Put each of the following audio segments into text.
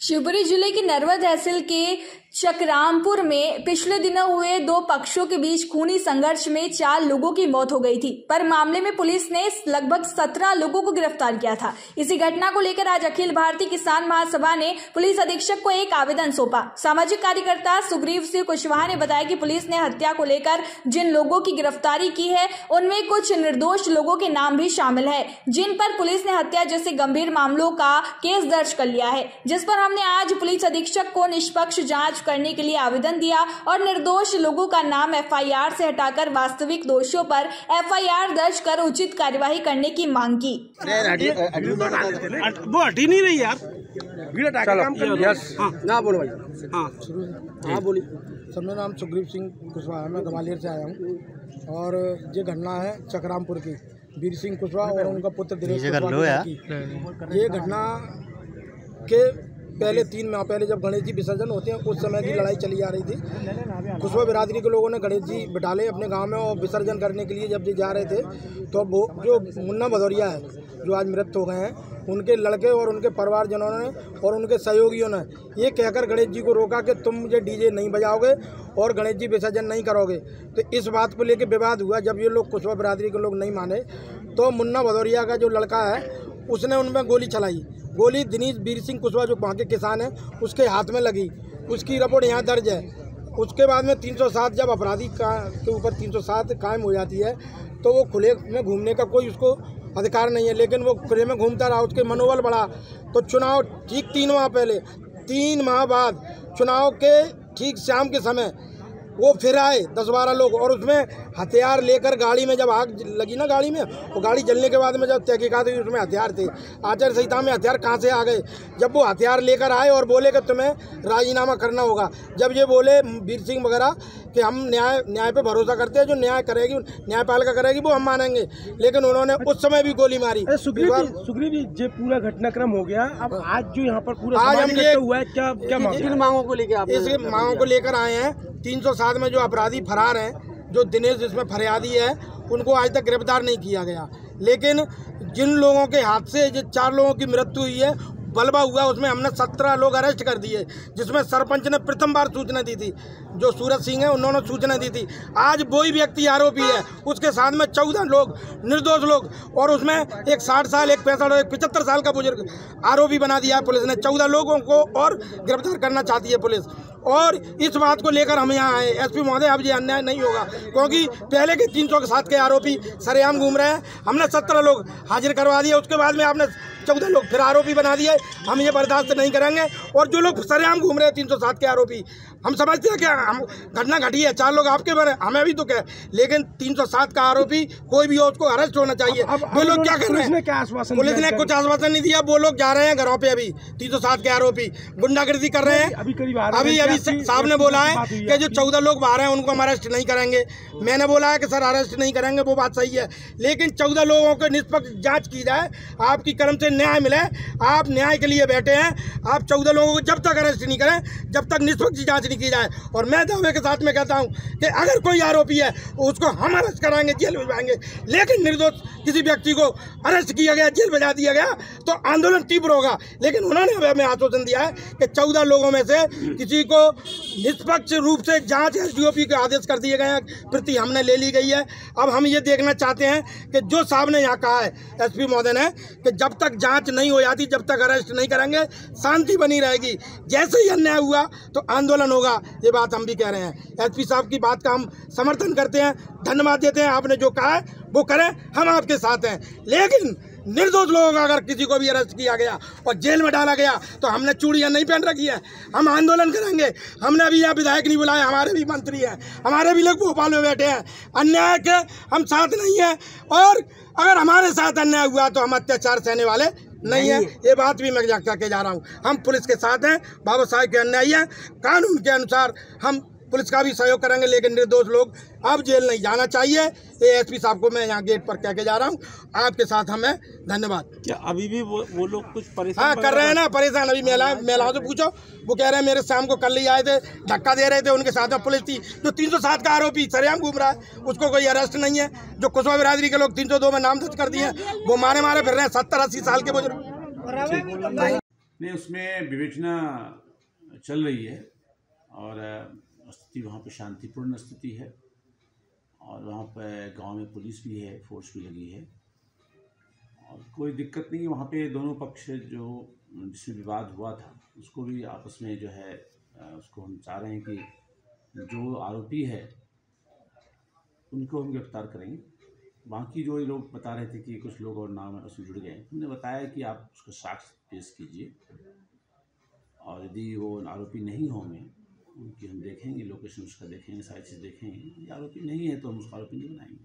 शिवपुरी जिले की नरवा तहसील के चकरामपुर में पिछले दिनों हुए दो पक्षों के बीच खूनी संघर्ष में 4 लोगों की मौत हो गई थी, पर मामले में पुलिस ने लगभग 17 लोगों को गिरफ्तार किया था। इसी घटना को लेकर आज अखिल भारतीय किसान महासभा ने पुलिस अधीक्षक को एक आवेदन सौंपा। सामाजिक कार्यकर्ता सुग्रीव सिंह कुशवाहा ने बताया कि पुलिस ने हत्या को लेकर जिन लोगों की गिरफ्तारी की है उनमें कुछ निर्दोष लोगों के नाम भी शामिल है, जिन पर पुलिस ने हत्या जैसे गंभीर मामलों का केस दर्ज कर लिया है, जिस पर हमने आज पुलिस अधीक्षक को निष्पक्ष जांच करने के लिए आवेदन दिया और निर्दोष लोगों का नाम एफआईआर से हटाकर वास्तविक दोषियों पर एफआईआर दर्ज कर उचित कार्यवाही करने की मांग की। वो हटी नहीं रही यार। ना बोलो भाई। हाँ बोली। सर, मेरा नाम सुग्रीव सिंह कुशवाहा, मैं ग्वालियर से आया हूँ और ये घटना है चकरामपुर की। वीर सिंह कुशवाहा और उनका पुत्र दिनेश कुशवाहा की। ये घटना के पहले 3 माह पहले जब गणेश जी विसर्जन होते हैं उस समय की लड़ाई चली आ रही थी। कुशवाहा बिरादरी के लोगों ने गणेश जी बिठाले अपने गांव में और विसर्जन करने के लिए जब ये जा रहे थे तो वो जो मुन्ना भदौरिया है जो आज मृत हो गए हैं, उनके लड़के और उनके परिवारजनों ने और उनके सहयोगियों ने ये कहकर गणेश जी को रोका कि तुम मुझे डीजे नहीं बजाओगे और गणेश जी विसर्जन नहीं करोगे। तो इस बात को लेकर विवाद हुआ। जब ये लोग कुशवाहा बिरादरी के लोग नहीं माने तो मुन्ना भदौरिया का जो लड़का है उसने उनमें गोली चलाई। गोली दिनेश वीर सिंह कुशवाहा जो वहाँ के किसान हैं उसके हाथ में लगी। उसकी रिपोर्ट यहाँ दर्ज है। उसके बाद में 307 जब अपराधी के ऊपर 307 कायम हो जाती है तो वो खुले में घूमने का कोई उसको अधिकार नहीं है, लेकिन वो खुले में घूमता रहा। उसके मनोबल बढ़ा तो चुनाव ठीक 3 माह पहले 3 माह बाद चुनाव के ठीक शाम के समय वो फिर आए 10-12 लोग और उसमें हथियार लेकर गाड़ी में जब आग लगी ना गाड़ी में, वो गाड़ी जलने के बाद में जब तहकीकात हुई उसमें हथियार थे। आचार संहिता में हथियार कहाँ से आ गए? जब वो हथियार लेकर आए और बोले कि तुम्हें राजीनामा करना होगा। जब ये बोले वीर सिंह वगैरह कि हम न्याय पे भरोसा करते हैं, जो न्याय करेगी न्यायपालिका करेगी वो हम मानेंगे, लेकिन उन्होंने उस समय भी गोली मारी। सुग्रीव जी, ये पूरा घटनाक्रम हो गया। अब आज जो यहाँ पर पूरा आज हम ये हुआ है क्या मांगों को लेकर इस मांगों को लेकर आए हैं। 307 में जो अपराधी फरार हैं, जो दिनेश जिसमें फरियादी है, उनको आज तक गिरफ्तार नहीं किया गया। लेकिन जिन लोगों के हाथ से जो 4 लोगों की मृत्यु हुई है, बलवा हुआ, उसमें हमने 17 लोग अरेस्ट कर दिए, जिसमें सरपंच ने प्रथम बार सूचना दी थी। जो सूरज सिंह है उन्होंने सूचना दी थी। आज वही व्यक्ति आरोपी है, उसके साथ में 14 लोग निर्दोष लोग और उसमें एक 60 साल, एक 65 और एक 75 साल का बुजुर्ग आरोपी बना दिया है पुलिस ने। 14 लोगों को और गिरफ्तार करना चाहती है पुलिस। और इस बात को लेकर हम यहाँ आए। एसपी महोदय, अब ये अन्याय नहीं होगा, क्योंकि पहले के 307 के आरोपी सरेआम घूम रहे हैं। हमने 17 लोग हाजिर करवा दिए, उसके बाद में आपने 14 लोग फिर आरोपी बना दिए। हम ये बर्दाश्त नहीं करेंगे। और जो लोग सरेआम घूम रहे हैं 307 के आरोपी, हम समझते हैं कि हम घटना घटी है, 4 लोग आपके बने, हमें भी दुख है, लेकिन 307 का आरोपी कोई भी हो उसको अरेस्ट होना चाहिए। वो लोग क्या कर रहे हैं? पुलिस ने कुछ आश्वासन नहीं दिया। वो लोग जा रहे हैं घरों पे। अभी 307 के आरोपी गुंडागर्दी कर रहे हैं। अभी साहब ने बोला है कि जो 14 लोग बाहर हैं उनको हम अरेस्ट नहीं करेंगे। मैंने बोला है कि सर अरेस्ट नहीं करेंगे, वो बात सही है, लेकिन 14 लोगों को निष्पक्ष जांच की जाए, आपकी कलम से न्याय मिले। आप न्याय के लिए बैठे हैं। आप 14 लोगों को जब तक अरेस्ट नहीं करें, जब तक निष्पक्ष जांच नहीं की जाए। और मैं दावे के साथ में कहता हूं कि अगर कोई आरोपी है उसको हम अरेस्ट कराएंगे, जेल भिजवाएंगे, लेकिन निर्दोष किसी व्यक्ति को अरेस्ट किया गया, जेल भिजा दिया गया तो आंदोलन तीव्र होगा। लेकिन उन्होंने हमें आश्वासन दिया है कि 14 लोगों में से किसी को निष्पक्ष रूप से जांच एसडीओपी के आदेश कर दिए गए हैं, प्रति हमने ले ली गई है। अब हम ये देखना चाहते हैं कि जो साहब ने यहाँ कहा है एसपी महोदय ने कि जब तक जांच नहीं हो जाती, जब तक अरेस्ट नहीं करेंगे, शांति बनी रहेगी। जैसे ही अन्याय हुआ तो आंदोलन होगा, ये बात हम भी कह रहे हैं। एसपी साहब की बात का हम समर्थन करते हैं, धन्यवाद देते हैं। आपने जो कहा है वो करें, हम आपके साथ हैं। लेकिन निर्दोष लोगों का अगर किसी को भी अरेस्ट किया गया और जेल में डाला गया तो हमने चूड़ियां नहीं पहन रखी है, हम आंदोलन करेंगे। हमने अभी यहाँ विधायक नहीं बुलाए, हमारे भी मंत्री हैं, हमारे भी लोग भोपाल में बैठे हैं। अन्याय के हम साथ नहीं हैं, और अगर हमारे साथ अन्याय हुआ तो हम अत्याचार सहने वाले नहीं है। ये बात भी मैं करके जा रहा हूँ। हम पुलिस के साथ हैं, बाबा साहब के अन्यायी हैं। कानून के अनुसार हम पुलिस का भी सहयोग करेंगे, लेकिन निर्दोष लोग अब जेल नहीं जाना चाहिए। ये एसपी साहब को मैं यहाँ गेट पर कह के जा रहा हूँ। आपके साथ हमें धन्यवाद। क्या अभी भी वो लोग कुछ परेशान? हाँ, कर रहे हैं ना, परेशान। अभी महिलाओं से पूछो, वो कह रहे हैं मेरे शाम को कल ही आए थे, धक्का दे रहे थे, उनके साथ में पुलिस थी। जो 307 का आरोपी सरेआम घूम रहा है उसको कोई अरेस्ट नहीं है। जो कुशवाहा बिरादरी के लोग 302 में नाम दर्ज कर दिए हैं वो मारे फिर रहे हैं 70-80 साल के बुजुर्ग। नहीं, उसमें विवेचना चल रही है और स्थिति वहाँ पे शांतिपूर्ण स्थिति है और वहाँ पे गांव में पुलिस भी है, फोर्स भी लगी है और कोई दिक्कत नहीं है। वहाँ पे दोनों पक्ष जो जिससे विवाद हुआ था उसको भी आपस में जो है उसको हम चाह रहे हैं कि जो आरोपी है उनको हम गिरफ्तार करेंगे। बाकी जो ये लोग बता रहे थे कि कुछ लोग और नाम उसमें जुड़ गए, हमने बताया कि आप उसका साक्ष्य पेश कीजिए और यदि वो आरोपी नहीं होंगे उनकी हम देखेंगे, लोकेशन उसका देखेंगे, सारी चीज़ देखेंगे। यदि आरोपी नहीं है तो हम उसका आरोपी नहीं बनाएंगे।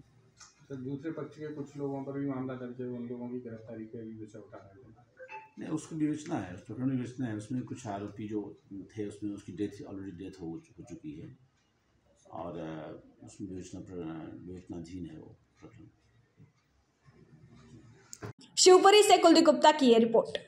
तो दूसरे पक्ष के कुछ लोगों पर भी मामला दर्ज है, उन लोगों की गिरफ्तारी के भी विषय उठा रहे थे। नहीं, उसकी विवेचना है, उस प्रकरण में विवेचना है। उसमें कुछ आरोपी जो थे उसमें उसकी ऑलरेडी डेथ हो चुकी है और उसमें विवेचनाधीन है वो प्रकरण। शिवपुरी से कुलदीप गुप्ता की ये रिपोर्ट।